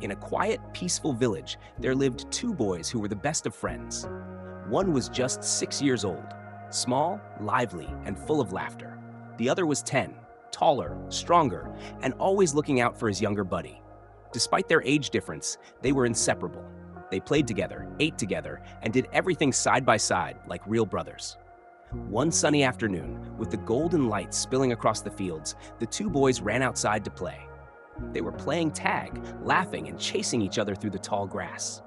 In a quiet, peaceful village, there lived two boys who were the best of friends. One was just 6 years old, small, lively, and full of laughter. The other was 10, taller, stronger, and always looking out for his younger buddy. Despite their age difference, they were inseparable. They played together, ate together, and did everything side by side like real brothers. One sunny afternoon, with the golden light spilling across the fields, the two boys ran outside to play. They were playing tag, laughing and chasing each other through the tall grass.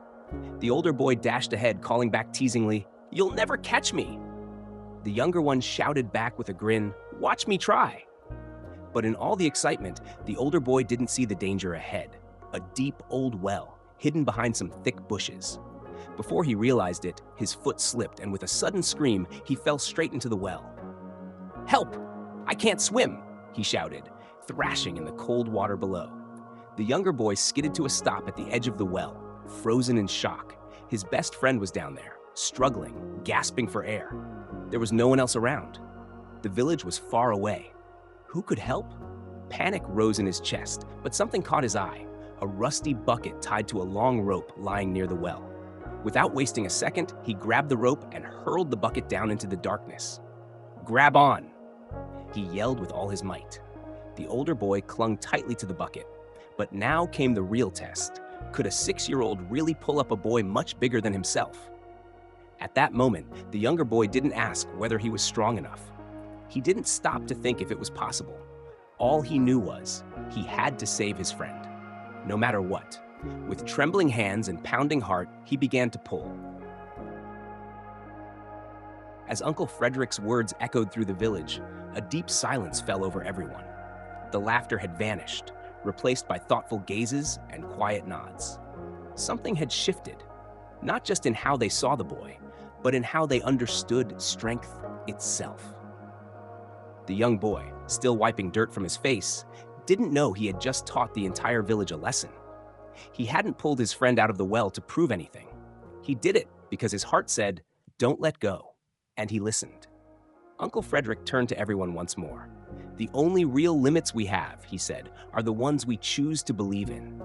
The older boy dashed ahead, calling back teasingly, "You'll never catch me!" The younger one shouted back with a grin, "Watch me try!" But in all the excitement, the older boy didn't see the danger ahead, a deep old well, hidden behind some thick bushes. Before he realized it, his foot slipped, and with a sudden scream, he fell straight into the well. "Help! I can't swim!" he shouted, thrashing in the cold water below. The younger boy skidded to a stop at the edge of the well, frozen in shock. His best friend was down there, struggling, gasping for air. There was no one else around. The village was far away. Who could help? Panic rose in his chest, but something caught his eye, a rusty bucket tied to a long rope lying near the well. Without wasting a second, he grabbed the rope and hurled the bucket down into the darkness. "Grab on!" he yelled with all his might. The older boy clung tightly to the bucket. But now came the real test. Could a 6-year-old really pull up a boy much bigger than himself? At that moment, the younger boy didn't ask whether he was strong enough. He didn't stop to think if it was possible. All he knew was he had to save his friend, no matter what. With trembling hands and pounding heart, he began to pull. As Uncle Frederick's words echoed through the village, a deep silence fell over everyone. The laughter had vanished, replaced by thoughtful gazes and quiet nods. Something had shifted, not just in how they saw the boy, but in how they understood strength itself. The young boy, still wiping dirt from his face, didn't know he had just taught the entire village a lesson. He hadn't pulled his friend out of the well to prove anything. He did it because his heart said, "Don't let go," and he listened. Uncle Frederick turned to everyone once more. "The only real limits we have," he said, "are the ones we choose to believe in.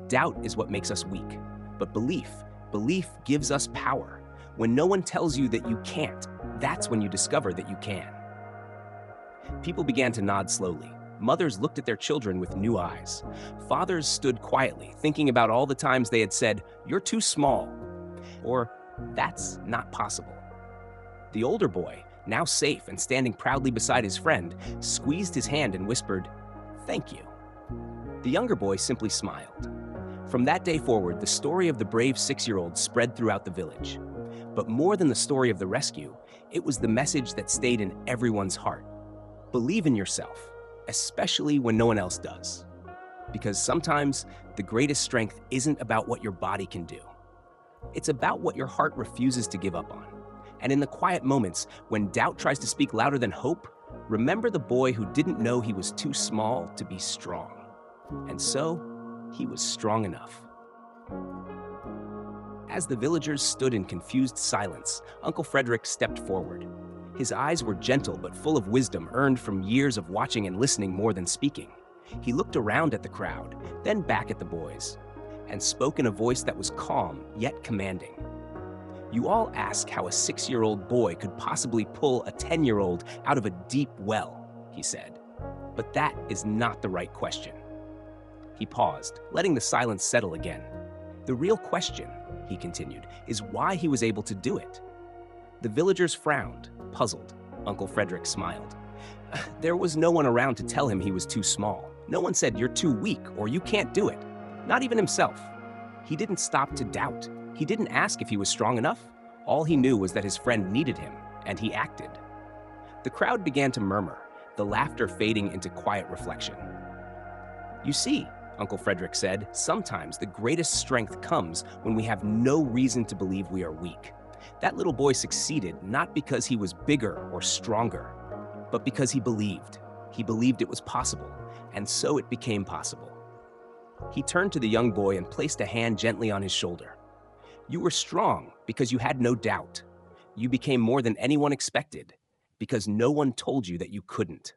Doubt is what makes us weak, but belief gives us power. When no one tells you that you can't, that's when you discover that you can." People began to nod slowly. Mothers looked at their children with new eyes. Fathers stood quietly, thinking about all the times they had said, "You're too small," or "That's not possible." The older boy, now safe and standing proudly beside his friend, squeezed his hand and whispered, "Thank you." The younger boy simply smiled. From that day forward, the story of the brave 6-year-old spread throughout the village. But more than the story of the rescue, it was the message that stayed in everyone's heart. Believe in yourself, especially when no one else does. Because sometimes the greatest strength isn't about what your body can do. It's about what your heart refuses to give up on. And in the quiet moments, when doubt tries to speak louder than hope, remember the boy who didn't know he was too small to be strong. And so, he was strong enough. As the villagers stood in confused silence, Uncle Frederick stepped forward. His eyes were gentle but full of wisdom earned from years of watching and listening more than speaking. He looked around at the crowd, then back at the boys, and spoke in a voice that was calm yet commanding. "You all ask how a 6-year-old boy could possibly pull a 10-year-old out of a deep well," he said. "But that is not the right question." He paused, letting the silence settle again. "The real question," he continued, "is why he was able to do it." The villagers frowned, puzzled. Uncle Frederick smiled. There was no one around to tell him he was too small. No one said, "You're too weak," or "You can't do it." Not even himself. He didn't stop to doubt. He didn't ask if he was strong enough. All he knew was that his friend needed him, and he acted. The crowd began to murmur, the laughter fading into quiet reflection. "You see," Uncle Frederick said, "sometimes the greatest strength comes when we have no reason to believe we are weak. That little boy succeeded not because he was bigger or stronger, but because he believed. He believed it was possible, and so it became possible." He turned to the young boy and placed a hand gently on his shoulder. "You were strong because you had no doubt. You became more than anyone expected because no one told you that you couldn't."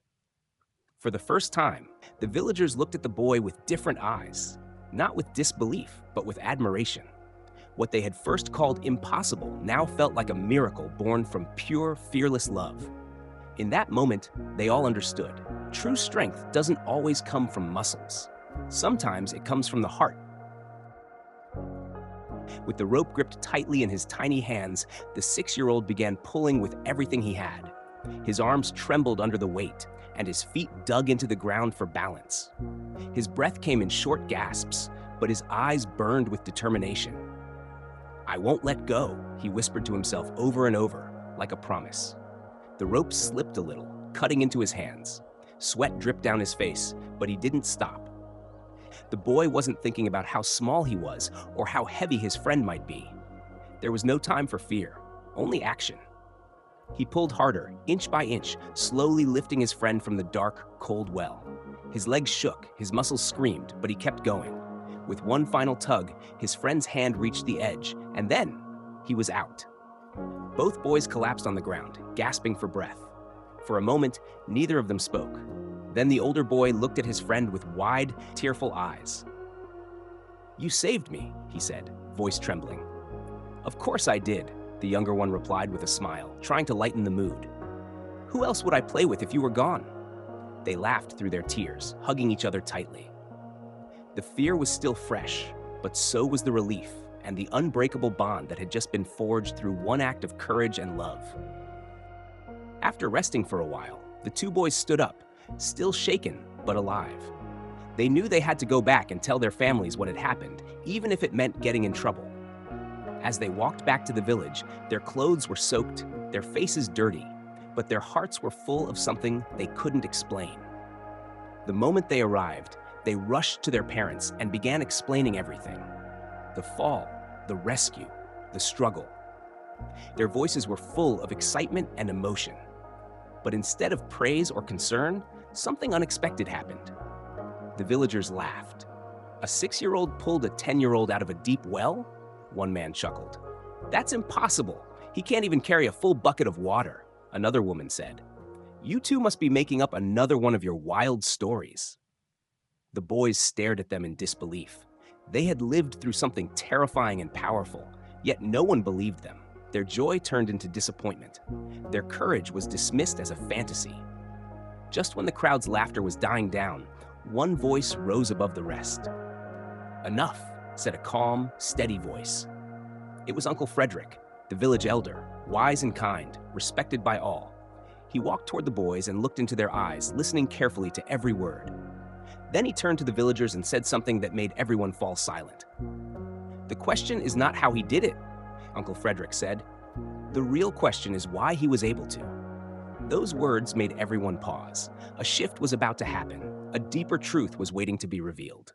For the first time, the villagers looked at the boy with different eyes. not with disbelief, but with admiration. What they had first called impossible now felt like a miracle born from pure, fearless love. In that moment, they all understood. True strength doesn't always come from muscles. Sometimes it comes from the heart. With the rope gripped tightly in his tiny hands, the 6-year-old began pulling with everything he had. His arms trembled under the weight, and his feet dug into the ground for balance. His breath came in short gasps, but his eyes burned with determination. "I won't let go," he whispered to himself over and over, like a promise. The rope slipped a little, cutting into his hands. Sweat dripped down his face, but he didn't stop. The boy wasn't thinking about how small he was or how heavy his friend might be. There was no time for fear, only action. He pulled harder, inch by inch, slowly lifting his friend from the dark, cold well. His legs shook, his muscles screamed, but he kept going. With one final tug, his friend's hand reached the edge, and then he was out. Both boys collapsed on the ground, gasping for breath. For a moment, neither of them spoke. Then the older boy looked at his friend with wide, tearful eyes. "You saved me," he said, voice trembling. "Of course I did," the younger one replied with a smile, trying to lighten the mood. "Who else would I play with if you were gone?" They laughed through their tears, hugging each other tightly. The fear was still fresh, but so was the relief and the unbreakable bond that had just been forged through one act of courage and love. After resting for a while, the two boys stood up, still shaken but alive. They knew they had to go back and tell their families what had happened, even if it meant getting in trouble. As they walked back to the village, their clothes were soaked, their faces dirty, but their hearts were full of something they couldn't explain. The moment they arrived, they rushed to their parents and began explaining everything. The fall, the rescue, the struggle. Their voices were full of excitement and emotion. But instead of praise or concern, something unexpected happened. The villagers laughed. "A 6-year-old pulled a 10-year-old out of a deep well?" One man chuckled. "That's impossible. He can't even carry a full bucket of water," another woman said. "You two must be making up another one of your wild stories." The boys stared at them in disbelief. They had lived through something terrifying and powerful, yet no one believed them. Their joy turned into disappointment. Their courage was dismissed as a fantasy. Just when the crowd's laughter was dying down, one voice rose above the rest. "Enough," said a calm, steady voice. It was Uncle Frederick, the village elder, wise and kind, respected by all. He walked toward the boys and looked into their eyes, listening carefully to every word. Then he turned to the villagers and said something that made everyone fall silent. "The question is not how he did it," Uncle Frederick said. "The real question is why he was able to." Those words made everyone pause. A shift was about to happen. A deeper truth was waiting to be revealed.